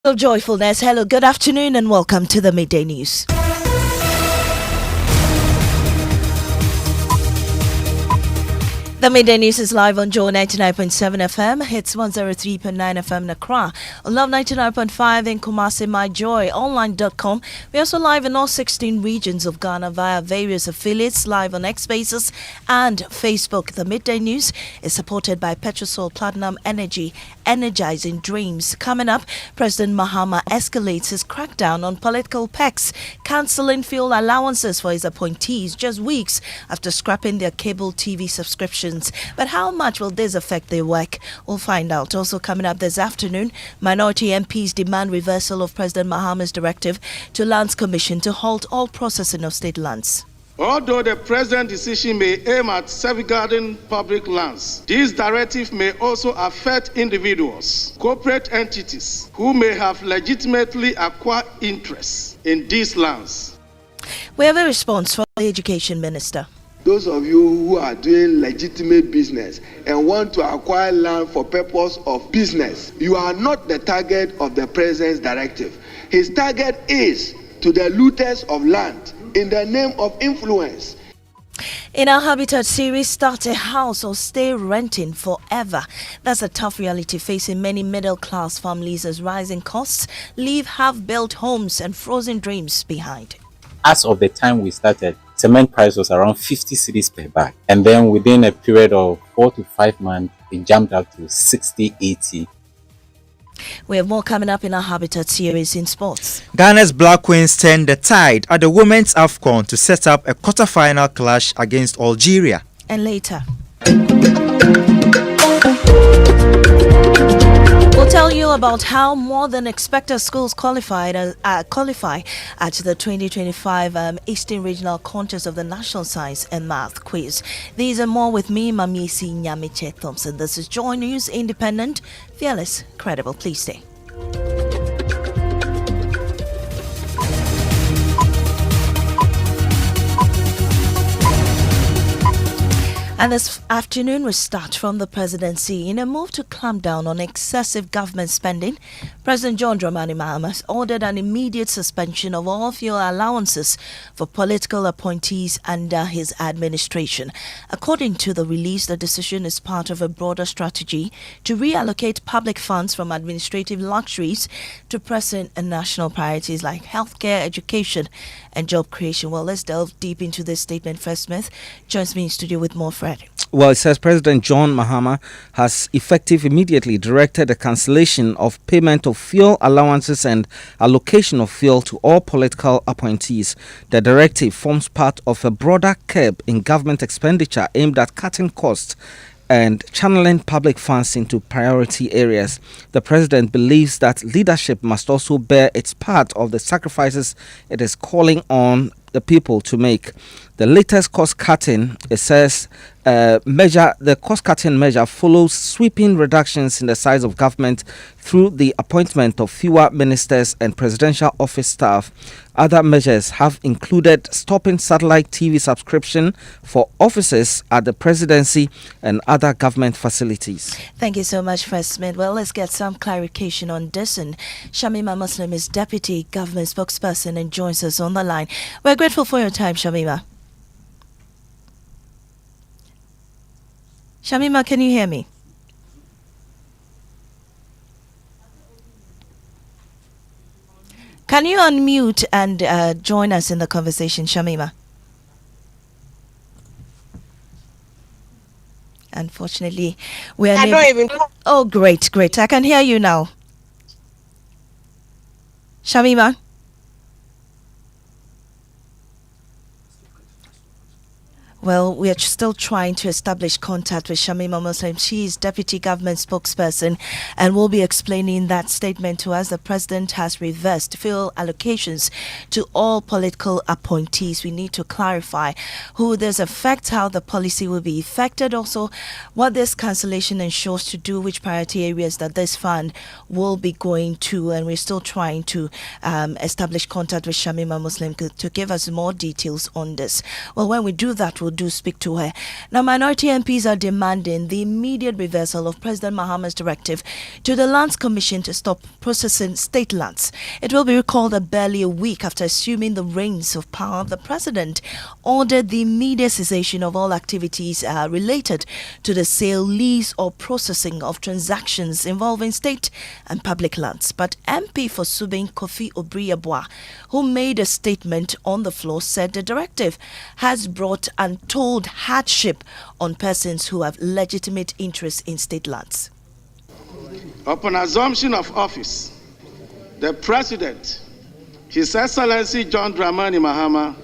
Of joyfulness. Hello, good afternoon, and welcome to the Midday News. The Midday News is live on Joy 99.7 FM, hits 103.9 FM in Accra, on Love 99.5 in Kumasi, MyJoy, We are also live in all 16 regions of Ghana via various affiliates, live on X Spaces and Facebook. The Midday News is supported by Petrosol Platinum Energy, energizing dreams. Coming up, President Mahama escalates his crackdown on political pecs, cancelling fuel allowances for his appointees just weeks after scrapping their cable TV subscriptions. But how much will this affect their work? We'll find out. Also coming up this afternoon, minority MPs demand reversal of President Mahama's directive to Lands Commission to halt all processing of state lands. Although the present decision may aim at safeguarding public lands, this directive may also affect individuals, corporate entities who may have legitimately acquired interests in these lands. We have a response from the Education Minister. Those of you who are doing legitimate business and want to acquire land for purpose of business, you are not the target of the President's directive. His target is to the looters of land in the name of influence. In our Habitat series, start a house or stay renting forever. That's a tough reality facing many middle-class families as rising costs leave half-built homes and frozen dreams behind. As of the time we started, cement price was around 50 cedis per bag. And then within a period of 4 to 5 months, it jumped up to 60, 80. We have more coming up in our Habitat series in sports. Ghana's Black Queens turned the tide at the Women's AFCON to set up a quarter-final clash against Algeria. And later, we'll tell you about how more than expected schools qualify at the 2025 Eastern Regional Contest of the National Science and Math Quiz. These and more with me, Maame, Nyamekye, Thompson. This is Joy News, independent, fearless, credible. Please stay. And this afternoon, we start from the presidency. In a move to clamp down on excessive government spending, President John Dramani Mahama has ordered an immediate suspension of all fuel allowances for political appointees under his administration. According to the release, the decision is part of a broader strategy to reallocate public funds from administrative luxuries to pressing and national priorities like healthcare, education, and job creation. Well, let's delve deep into this statement. Fred Smith joins me in studio with more. Fred. Well, it says President John Mahama has immediately directed the cancellation of payment of fuel allowances and allocation of fuel to all political appointees. The directive forms part of a broader curb in government expenditure aimed at cutting costs and channeling public funds into priority areas. The president believes that leadership must also bear its part of the sacrifices it is calling on the people to make. The latest cost-cutting, it says, the cost-cutting measure follows sweeping reductions in the size of government through the appointment of fewer ministers and presidential office staff. Other measures have included stopping satellite TV subscription for offices at the presidency and other government facilities. Thank you so much, Fred Smith. Well, let's get some clarification on this. And Shamima Muslim is deputy government spokesperson and joins us on the line. We're grateful for your time, Shamima. Shamima, can you hear me? Can you unmute and join us in the conversation, Shamima? Unfortunately, we are unable. Oh, great. I can hear you now. Shamima? Well, we are still trying to establish contact with Shamima Muslim. She is Deputy Government Spokesperson and will be explaining that statement to us. The President has reversed fuel allocations to all political appointees. We need to clarify who this affects, how the policy will be affected, also what this cancellation ensures to do, which priority areas that this fund will be going to. And we're still trying to establish contact with Shamima Muslim to give us more details on this. Well, when we do that, we'll do speak to her. Now, minority MPs are demanding the immediate reversal of President Mahama's directive to the Lands Commission to stop processing state lands. It will be recalled that barely a week after assuming the reins of power, the president ordered the immediate cessation of all activities related to the sale, lease, or processing of transactions involving state and public lands. But MP for Subin Kofi Obriabwa, who made a statement on the floor, said the directive has brought untold hardship on persons who have legitimate interest in state lands. Upon assumption of office, the President, His Excellency John Dramani Mahama,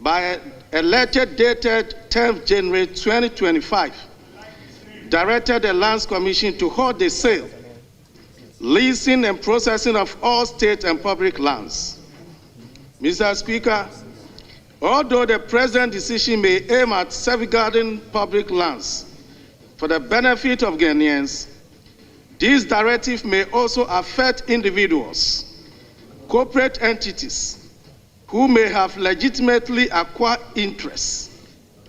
by a letter dated 10th January 2025, directed the Lands Commission to hold the sale, leasing and processing of all state and public lands. Mr. Speaker, although the President's decision may aim at safeguarding public lands for the benefit of Ghanaians, this directive may also affect individuals, corporate entities, who may have legitimately acquired interests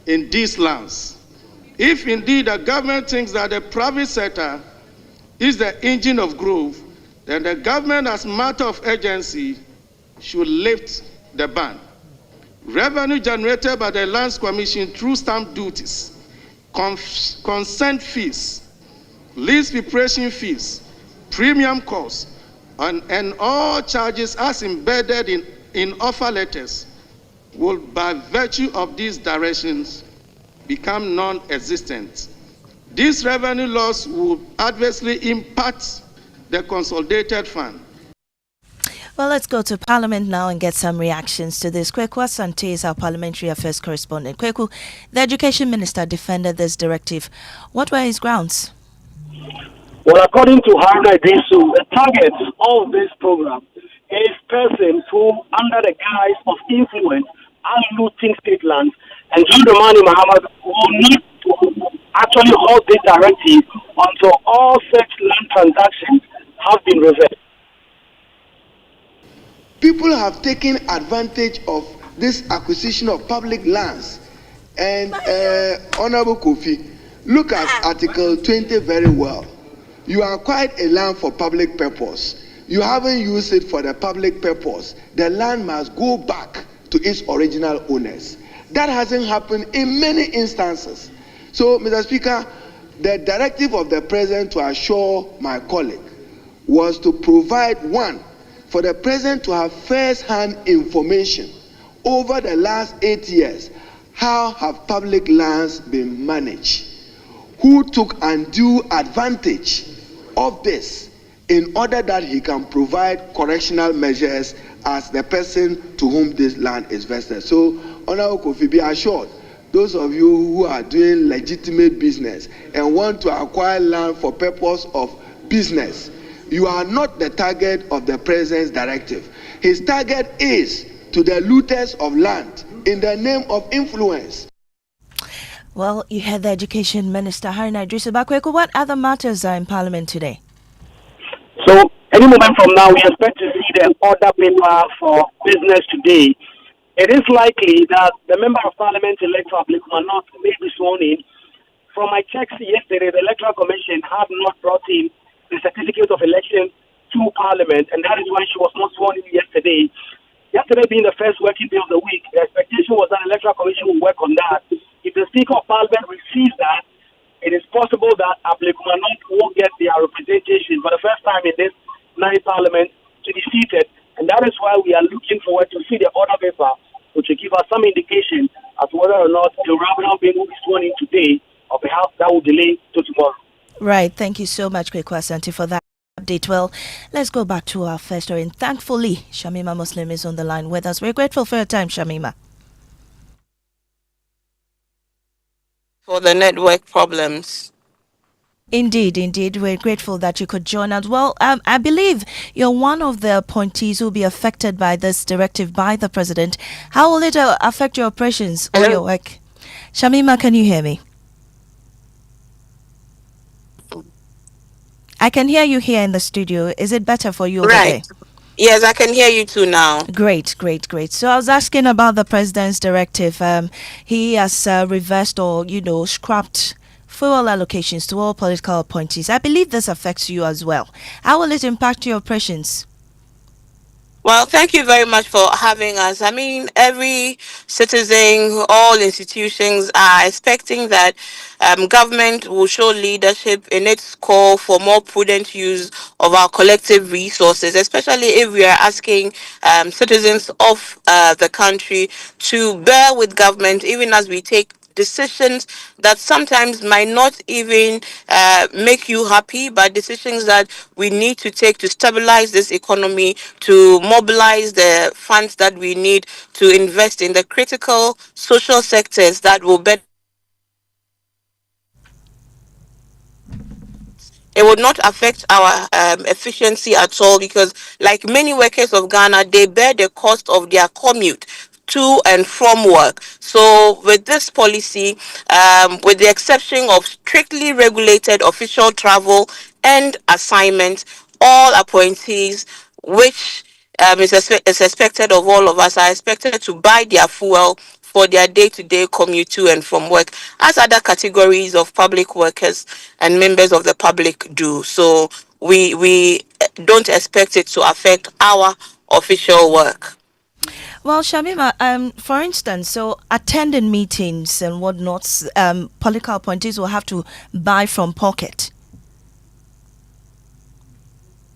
in these lands. If indeed the government thinks that the private sector is the engine of growth, then the government, as a matter of urgency, should lift the ban. Revenue generated by the Lands Commission through stamp duties, consent fees, lease preparation fees, premium costs, and all charges as embedded in offer letters will, by virtue of these directions, become non-existent. This revenue loss will adversely impact the consolidated fund. Well, let's go to Parliament now and get some reactions to this. Kweku Asante is our Parliamentary Affairs correspondent. Kweku, the Education Minister defended this directive. What were his grounds? Well, according to Haruna Yinsu, the target of this program is persons who, under the guise of influence, are looting state lands, and John Dramani Mahama will need to actually hold this directive until all such land transactions have been reversed. People have taken advantage of this acquisition of public lands. And Honorable Kofi, look at Article 20 very well. You acquired a land for public purpose. You haven't used it for the public purpose. The land must go back to its original owners. That hasn't happened in many instances. So, Mr. Speaker, the directive of the President, to assure my colleague, was to provide, one, for the President to have first-hand information over the last 8 years. How have public lands been managed? Who took undue advantage of this, in order that he can provide correctional measures as the person to whom this land is vested. So, Honorable Kofi, be assured, those of you who are doing legitimate business and want to acquire land for purpose of business, you are not the target of the President's directive. His target is to the looters of land in the name of influence. Well, you heard the Education Minister, Haruna Yinsu. What other matters are in Parliament today? So, any moment from now, we expect to see the order paper for business today. It is likely that the Member of Parliament elect for Ablekumanot may be sworn in. From my checks yesterday, the Electoral Commission had not brought in the certificate of election to Parliament, and that is why she was not sworn in yesterday. Yesterday being the first working day of the week, the expectation was that the Electoral Commission will work on that. If the Speaker of Parliament receives that, it is possible that Ablekumanot will get their representation for the first time in this ninth Parliament to be seated, and that is why we are looking forward to see the order paper, which will give us some indication as to whether or not the Rabbanah being will be sworn in today, or perhaps that will delay to tomorrow. Right. Thank you so much, Kweku Asante, for that update. Well, let's go back to our first story. And thankfully, Shamima Muslim is on the line with us. We're grateful for your time, Shamima. For the network problems. Indeed. We're grateful that you could join us. Well, I believe you're one of the appointees who will be affected by this directive by the President. How will it affect your operations or your work? Shamima, can you hear me? I can hear you here in the studio. Is it better for you over there? Yes, I can hear you too now. Great, great, great. So I was asking about the president's directive. He has reversed or scrapped fuel allocations to all political appointees. I believe this affects you as well. How will it impact your operations? Well, thank you very much for having us. I mean, every citizen, all institutions are expecting that government will show leadership in its call for more prudent use of our collective resources, especially if we are asking citizens of the country to bear with government, even as we take decisions that sometimes might not even make you happy, but decisions that we need to take to stabilize this economy, to mobilize the funds that we need to invest in the critical social sectors that will benefit it would not affect our efficiency at all because, like many workers of Ghana, they bear the cost of their commute to and from work. So, with this policy, with the exception of strictly regulated official travel and assignments, all appointees, which is expected of all of us, are expected to buy their fuel for their day-to-day commute to and from work, as other categories of public workers and members of the public do. So we don't expect it to affect our official work. Well, Shamima, for instance, so attending meetings and whatnot, political appointees will have to buy from pocket.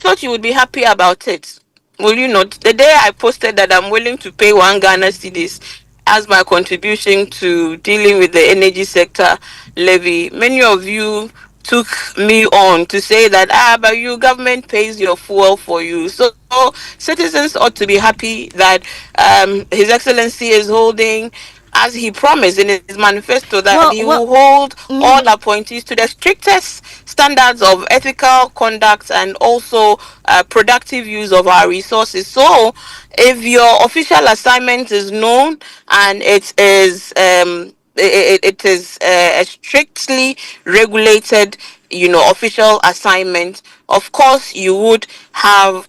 Thought you would be happy about it. Will you not? The day I posted that I'm willing to pay 1 Ghana cedis as my contribution to dealing with the energy sector levy, many of you took me on to say that but you government pays your fuel for you. So citizens ought to be happy that His Excellency is holding, as he promised in his manifesto, that Well, he well, will hold all mhm. appointees to the strictest standards of ethical conduct and also productive use of our resources. So, if your official assignment is known and it is a strictly regulated, official assignment, of course, you would have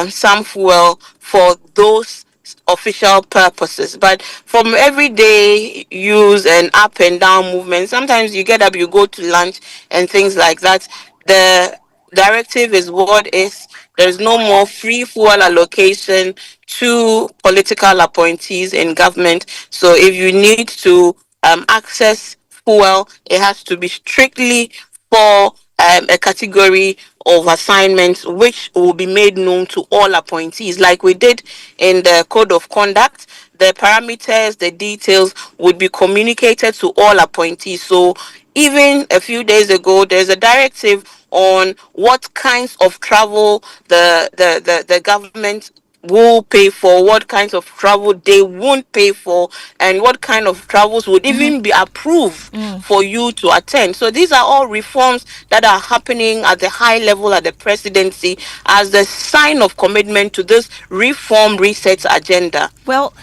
some fuel for those official purposes. But from everyday use and up and down movement, sometimes you get up, you go to lunch and things like that. The directive is what is. There's no more free fuel allocation to political appointees in government. So if you need to access fuel, it has to be strictly for a category of assignments which will be made known to all appointees, like we did in the code of conduct. The parameters, the details would be communicated to all appointees. So even a few days ago, there's a directive on what kinds of travel the government will pay for, what kinds of travel they won't pay for, and what kind of travels would even be approved for you to attend. So these are all reforms that are happening at the high level at the presidency as a sign of commitment to this reform reset agenda. Well,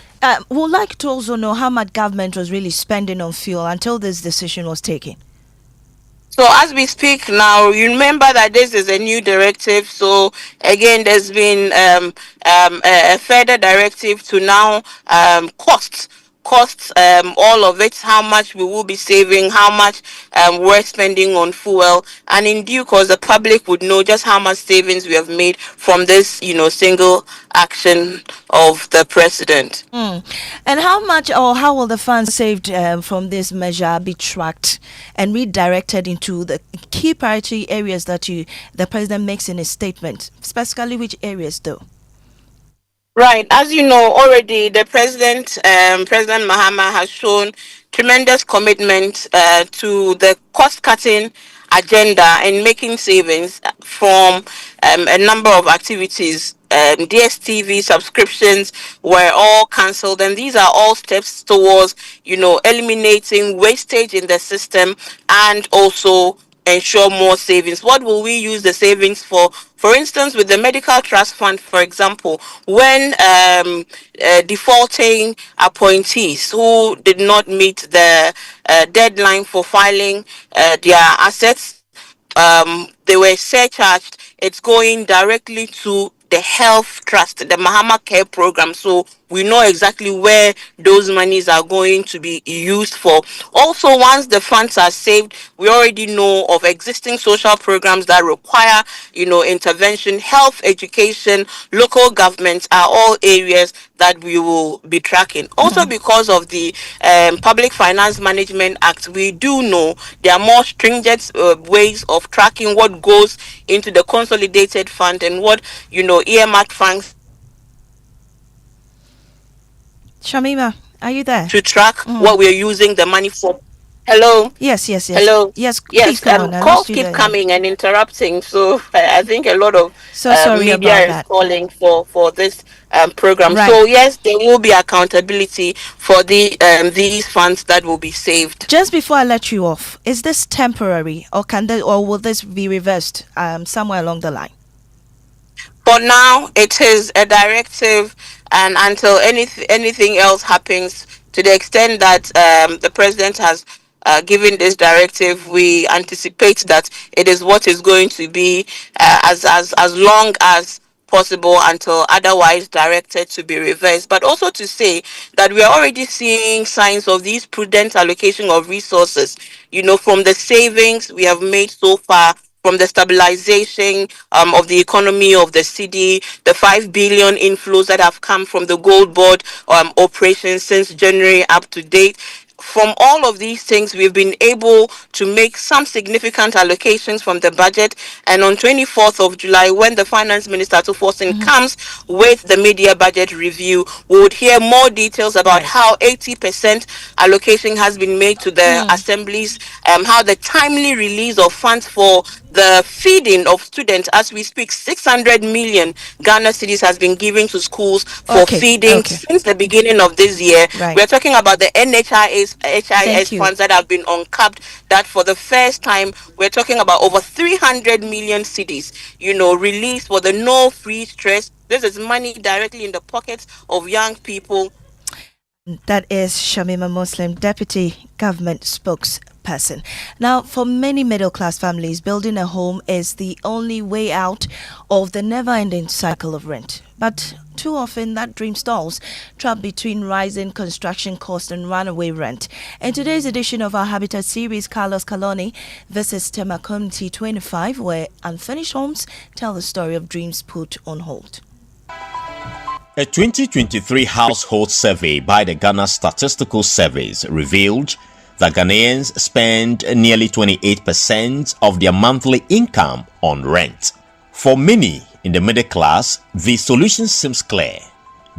would like to also know how much government was really spending on fuel until this decision was taken. So as we speak now, you remember that this is a new directive. So again, there's been a further directive to now costs all of it, how much we will be saving, how much we're spending on fuel, and in due course the public would know just how much savings we have made from this single action of the president. And how much or how will the funds saved from this measure be tracked and redirected into the key priority areas that the president makes in his statement? Specifically, which areas, though? Right. As you know already, the president, President Mahama, has shown tremendous commitment to the cost-cutting agenda and making savings from a number of activities. DSTV subscriptions were all cancelled, and these are all steps towards, eliminating wastage in the system and also ensure more savings. What will we use the savings for? For instance, with the medical trust fund, for example, when defaulting appointees who did not meet the deadline for filing their assets, they were surcharged. It's going directly to the health trust, the Mahama Care Program. So we know exactly where those monies are going to be used for. Also, once the funds are saved, we already know of existing social programs that require, intervention. Health, education, local governments are all areas that we will be tracking. Also, because of the Public Finance Management Act, we do know there are more stringent ways of tracking what goes into the consolidated fund and what, earmarked funds Shamima, are you there? to track what we're using the money for. Hello? Yes. Hello? Yes, please Yes, come on. I calls lost you keep there. Yeah. coming and interrupting. So I think a lot of So sorry media about is that. calling for this program. Right. So yes, there will be accountability for these funds that will be saved. Just before I let you off, is this temporary, or will this be reversed somewhere along the line? For now, it is a directive, and until anything else happens, to the extent that the president has given this directive, we anticipate that it is what is going to be as long as possible until otherwise directed to be reversed. But also to say that we are already seeing signs of these prudent allocation of resources, from the savings we have made so far, from the stabilization of the economy of the city, the 5 billion inflows that have come from the gold board operations since January up to date. From all of these things, we've been able to make some significant allocations from the budget. And on 24th of July, when the Finance Minister Thompson comes with the mid-year budget review, we would hear more details about how 80% allocation has been made to the assemblies, how the timely release of funds for the feeding of students. As we speak, 600 million Ghana cedis has been given to schools for feeding since the beginning of this year. Right. We're talking about the NHIS Thank you. funds that have been uncapped, that for the first time we're talking about over 300 million cedis, released for the no free stress. This is money directly in the pockets of young people. That is Shamima Muslim, Deputy Government Spokesperson. Now, for many middle-class families, building a home is the only way out of the never-ending cycle of rent. But too often, that dream stalls, trapped between rising construction costs and runaway rent. In today's edition of our Habitat series, Carlos Caloni visits Tema Community 25, where unfinished homes tell the story of dreams put on hold. A 2023 household survey by the Ghana Statistical Service revealed that Ghanaians spend nearly 28% of their monthly income on rent. For many in the middle class, the solution seems clear: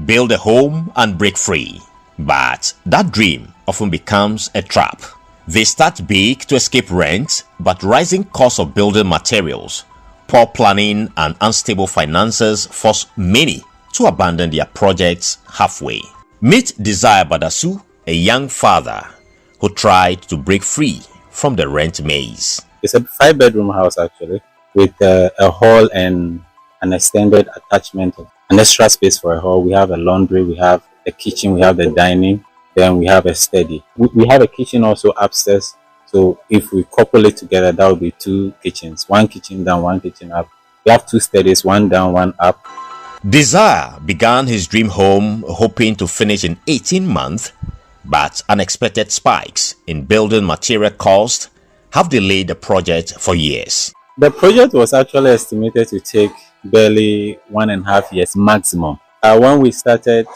build a home and break free. But that dream often becomes a trap. They start big to escape rent, but rising costs of building materials, poor planning, and unstable finances force many to abandon their projects halfway. Meet Desire Badasu, a young father who tried to break free from the rent maze. It's a 5-bedroom house actually, with a hall and an extended attachment, an extra space for a hall. We have a laundry, we have a kitchen, we have the dining, then we have a study. We have a kitchen also upstairs, so if we couple it together, that would be 2 kitchens, 1 kitchen down, 1 kitchen up. We have 2 studies, 1 down, 1 up. Desire began his dream home hoping to finish in 18 months, but unexpected spikes in building material costs have delayed the project for years. The project was actually estimated to take barely 1.5 years maximum. When we started,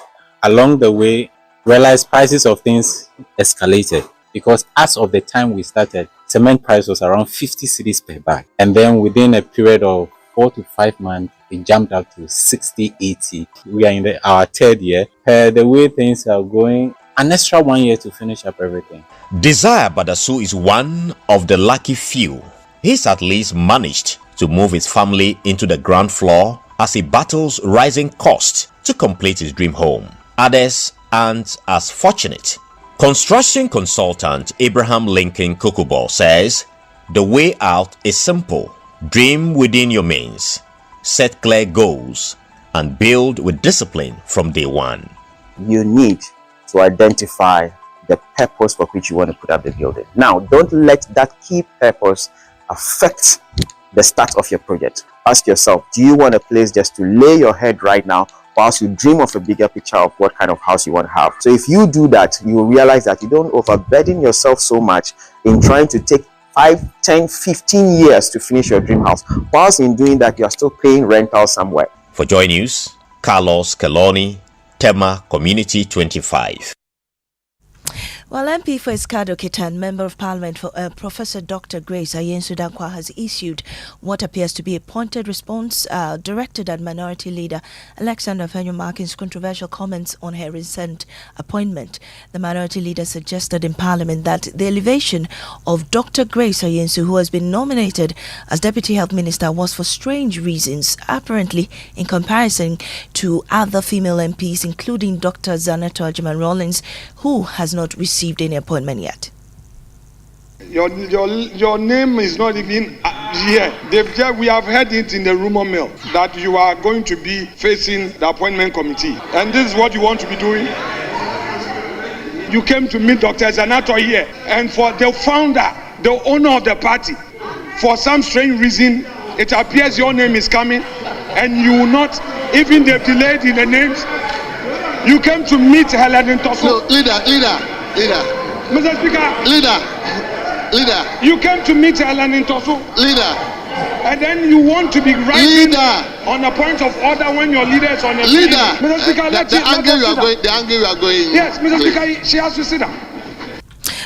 along the way, realized prices of things escalated, because as of the time we started, cement price was around 50 cedis per bag, and then within a period of 4 to 5 months, it jumped up to 60, 80. We are in our 3rd year. The way things are going, an extra 1 year to finish up everything. Desire Badasu is one of the lucky few. He's at least managed to move his family into the ground floor as he battles rising costs to complete his dream home. Others aren't as fortunate. Construction consultant Abraham Lincoln Kukubo says the way out is simple: dream within your means, set clear goals, and build with discipline from day one. You need to identify the purpose for which you want to put up the building. Now, don't let that key purpose affect the start of your project. ask yourself, do you want a place just to lay your head right now, whilst you dream of a bigger picture of what kind of house you want to have? So if you do that, you will realize that you don't overburden yourself so much in trying to take 5, 10, 15 years to finish your dream house. Whilst in doing that, you are still paying rental somewhere. For Joy News, Carlos Keloni, Tema Community 25. Well, MP for Escado Kitan, Member of Parliament for Professor Dr. Grace Yinsu Dangqua has issued what appears to be a pointed response directed at Minority Leader Alexander Fenyo-Markin's controversial comments on her recent appointment. The Minority Leader suggested in Parliament that the elevation of Dr. Grace Yinsu, who has been nominated as Deputy Health Minister, was for strange reasons, apparently in comparison to other female MPs, including Dr. Zaneto Ajiman-Rawlings, who has not received any appointment yet. Your name is not even here. We have heard it in the rumor mill that you are going to be facing the appointment committee, and this is what you want to be doing. You came to meet Dr. Zanato here, and for the founder, the owner of the party, for some strange reason, it appears your name is coming, and you will not, even they've delayed in the names. You came to meet Helen in Tosso. No, leader. Mr. Speaker. Leader. You came to meet Helen in Tosso. Leader. And then you want to be right on a point of order when your leader is on a leader. Mr. Speaker, the angle you are going. Yes, Mr. Speaker, she has to sit down.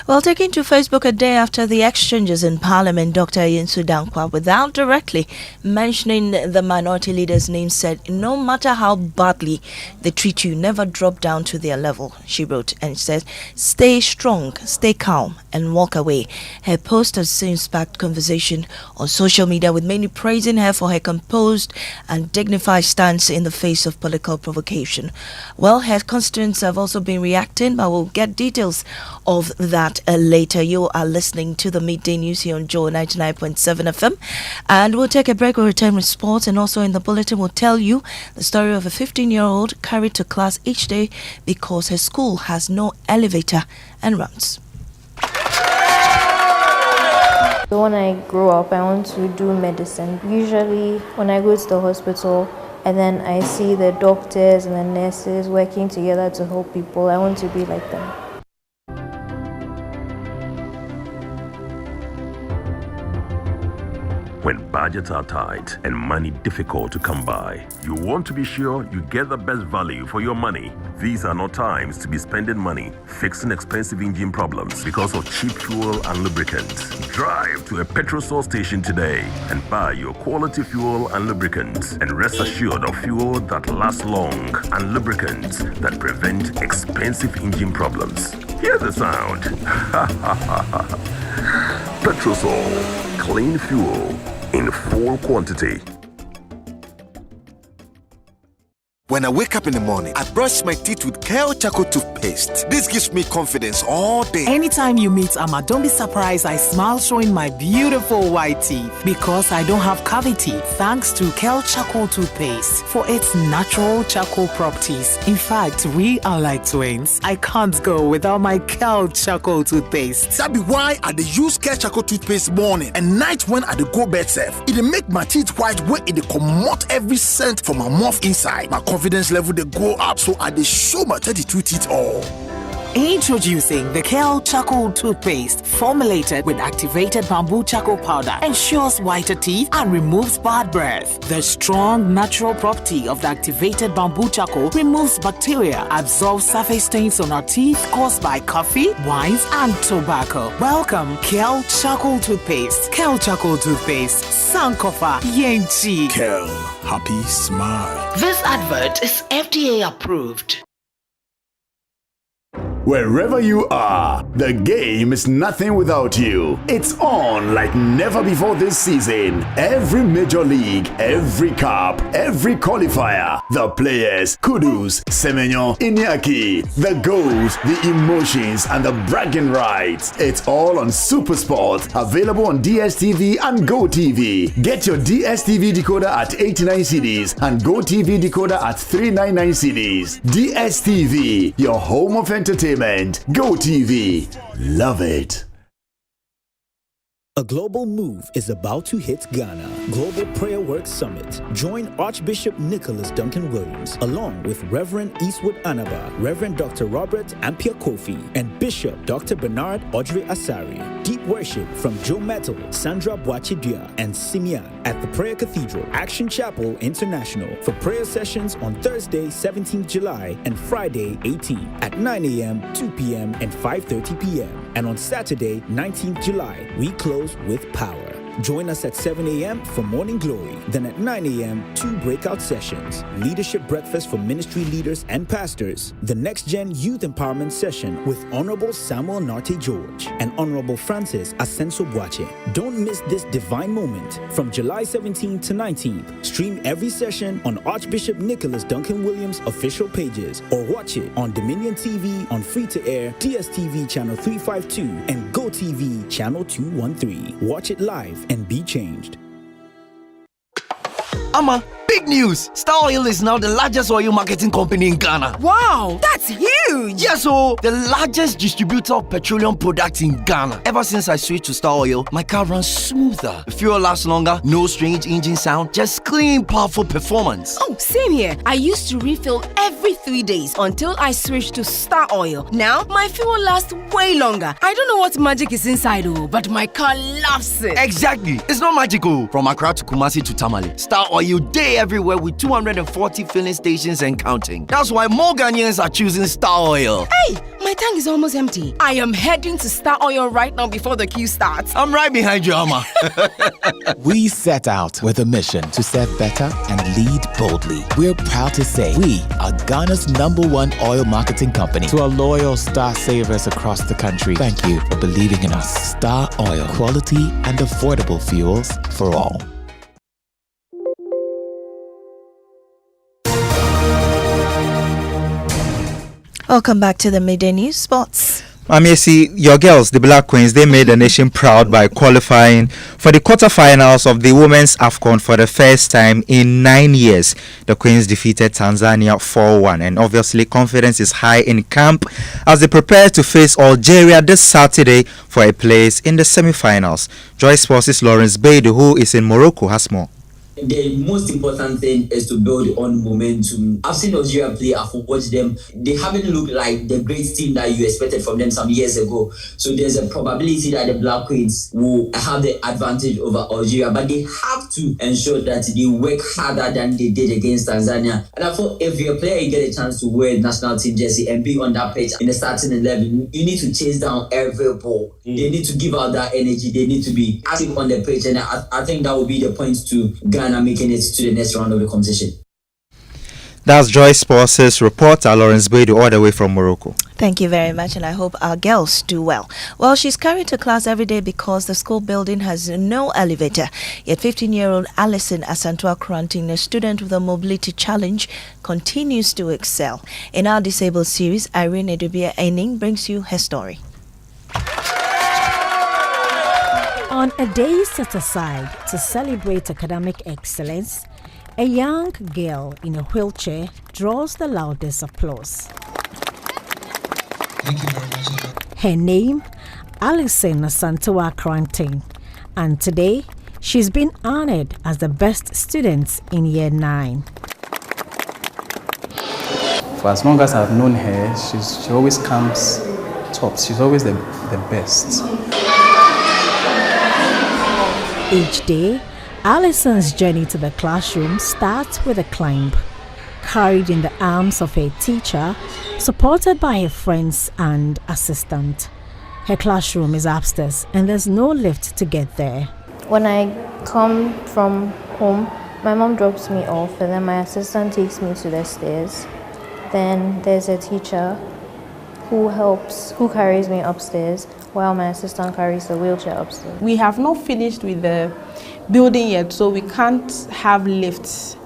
Well, taking to Facebook a day after the exchanges in Parliament, Dr. Yinsu Dangqua, without directly mentioning the Minority Leader's name, said, "No matter how badly they treat you, never drop down to their level," she wrote, and said, "Stay strong, stay calm, and walk away." Her post has since sparked conversation on social media, with many praising her for her composed and dignified stance in the face of political provocation. Well, her constituents have also been reacting, but we'll get details of that later. You are listening to the Midday News here on Joe 99.7 FM, and we'll take a break. We'll return with sports, and also in the bulletin we'll tell you the story of a 15-year-old carried to class each day because her school has no elevator and ramps. So when I grow up, I want to do medicine. Usually when I go to the hospital and then I see the doctors and the nurses working together to help people, I want to be like them. When budgets are tight and money difficult to come by, you want to be sure you get the best value for your money. These are not times to be spending money fixing expensive engine problems because of cheap fuel and lubricants. Drive to a petrol source station today and buy your quality fuel and lubricants, and rest assured of fuel that lasts long and lubricants that prevent expensive engine problems. Hear the sound. Petrosol, clean fuel in full quantity. When I wake up in the morning, I brush my teeth with Kale Charcoal toothpaste. This gives me confidence all day. Anytime you meet Amma, don't be surprised I smile showing my beautiful white teeth, because I don't have cavity thanks to Kale Charcoal toothpaste for its natural charcoal properties. In fact, we are like twins. I can't go without my Kale Charcoal toothpaste. That be why I dey use Kale Charcoal toothpaste morning and night when I dey go bed safe. It dey make my teeth white when it dey comot every scent from my mouth inside. My confidence level they go up, so I dey show my 32 teeth all. Introducing the Kale Charcoal toothpaste, formulated with activated bamboo charcoal powder, ensures whiter teeth and removes bad breath. The strong natural property of the activated bamboo charcoal removes bacteria, absorbs surface stains on our teeth caused by coffee, wines, and tobacco. Welcome, Kale Charcoal toothpaste. Kale Charcoal toothpaste, Sankofa Yenchi. Kale, happy smile. This advert is FDA approved. Wherever you are, the game is nothing without you. It's on like never before this season. Every major league, every cup, every qualifier, the players, kudos, Semenyo, Iñaki, the goals, the emotions, and the bragging rights. It's all on SuperSport, available on DSTV and GoTV. Get your DSTV decoder at 89 cedis and GoTV decoder at 399 cedis. DSTV, your home of entertainment. GoTV, love it. A global move is about to hit Ghana. Global Prayer Work Summit. Join Archbishop Nicholas Duncan Williams, along with Reverend Eastwood Anaba, Reverend Dr. Robert Ampia Kofi, and Bishop Dr. Bernard Audrey Asari. Deep worship from Joe Metal, Sandra Boachidua, and Simeon at the Prayer Cathedral, Action Chapel International, for prayer sessions on Thursday, 17th July, and Friday, 18th, at 9 a.m., 2 p.m., and 5:30 p.m. And on Saturday, 19th July, we close with power. Join us at 7 a.m. for Morning Glory. Then at 9 a.m., 2 breakout sessions. Leadership breakfast for ministry leaders and pastors. The Next Gen Youth Empowerment Session with Honorable Samuel Narte George and Honorable Francis Asenso Boache. Don't miss this divine moment from July 17th to 19th. Stream every session on Archbishop Nicholas Duncan Williams' official pages or watch it on Dominion TV on free-to-air DSTV channel 352 and GoTV channel 213. Watch it live and be changed. Ama, big news! Star Oil is now the largest oil marketing company in Ghana. Wow, that's huge! Yes, so the largest distributor of petroleum products in Ghana. Ever since I switched to Star Oil, my car runs smoother. The fuel lasts longer, no strange engine sound, just clean, powerful performance. Oh, same here. I used to refill every 3 days until I switched to Star Oil. Now, my fuel lasts way longer. I don't know what magic is inside, but my car loves it. Exactly. It's not magical. From Accra to Kumasi to Tamale, Star Oil day everywhere with 240 filling stations and counting. That's why more Ghanaians are choosing Star Oil. Hey, my tank is almost empty. I am heading to Star Oil right now before the queue starts. I'm right behind you, Amma. We set out with a mission to serve better and lead boldly. We're proud to say we are Ghana's #1 oil marketing company. To our loyal Star Savers across the country, thank you for believing in us. Star Oil, quality and affordable fuels for all. Welcome back to the Midday News Sports. Maame, see, your girls, the Black Queens, they made the nation proud by qualifying for the quarterfinals of the Women's AFCON for the first time in 9 years. The Queens defeated Tanzania 4-1, and obviously confidence is high in camp as they prepare to face Algeria this Saturday for a place in the semi-finals. Joy Sports' Lawrence Beidou, who is in Morocco, has more. The most important thing is to build on momentum. I've seen Algeria play, I've watched them. They haven't looked like the great team that you expected from them some years ago. So there's a probability that the Black Queens will have the advantage over Algeria, but they have to ensure that they work harder than they did against Tanzania. And I thought if you're a player, you get a chance to wear national team jersey and be on that pitch in the starting 11, you need to chase down every ball. They need to give out that energy. They need to be active on the pitch, and I think that will be the point to Ghana making it to the next round of the competition. That's Joy Sports' reporter Lawrence Beidou all the way from Morocco. Thank you very much, and I hope our girls do well. Well, she's carried to class every day because the school building has no elevator. Yet 15-year-old Alison Asantua Kranting, a student with a mobility challenge, continues to excel. In our disabled series, Irene Edubia Ening brings you her story. On a day set aside to celebrate academic excellence, a young girl in a wheelchair draws the loudest applause. Thank you very much. Her name, Alison Asantua Kranting, and today she's been honored as the best student in Year 9. For as long as I've known her, she always comes top. She's always the best. Each day, Alison's journey to the classroom starts with a climb. Carried in the arms of her teacher, supported by her friends and assistant. Her classroom is upstairs and there's no lift to get there. When I come from home, my mom drops me off and then my assistant takes me to the stairs. Then there's a teacher who carries me upstairs while my assistant carries the wheelchair upstairs. We have not finished with the building yet, so we can't have lifts.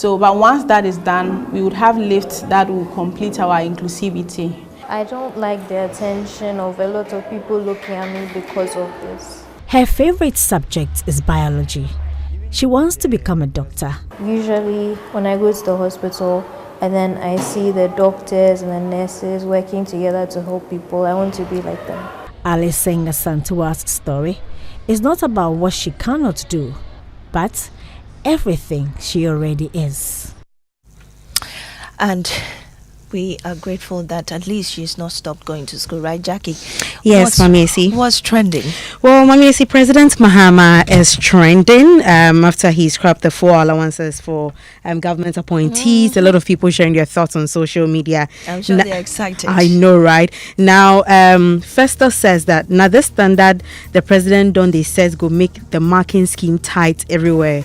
But once that is done, we would have lifts that will complete our inclusivity. I don't like the attention of a lot of people looking at me because of this. Her favorite subject is biology. She wants to become a doctor. Usually when I go to the hospital and then I see the doctors and the nurses working together to help people, I want to be like them. Alison Asantua's story is not about what she cannot do, but everything she already is. And we are grateful that at least she's not stopped going to school, right, Jackie? Yes, Maame. What's trending? Well, Maame, President Mahama is trending after he scrapped the 4 allowances for government appointees. A lot of people sharing their thoughts on social media. I'm sure they're excited. I know, right? Now, Festus says that now this standard the president done, they says go make the marking scheme tight everywhere.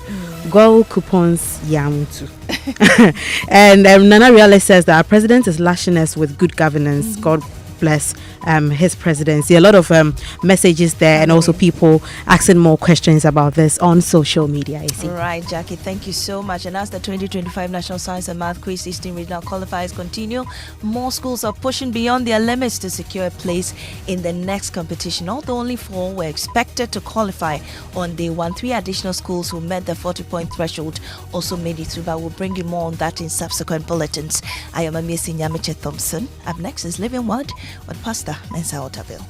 Go coupons yamutu. And Nana Reale says that our president is lashing us with good governance. God bless his presidency. A lot of messages there, and also people asking more questions about this on social media. I see. Right, Jackie, thank you so much. And as the 2025 National Science and Math Quiz Eastern Regional qualifiers continue, more schools are pushing beyond their limits to secure a place in the next competition. Although only 4 were expected to qualify on day 1, 3 additional schools who met the 40-point threshold also made it through, but we'll bring you more on that in subsequent bulletins. I am Nyamekye Thompson. Up next is Living Word with Pastor Mensa Otabil.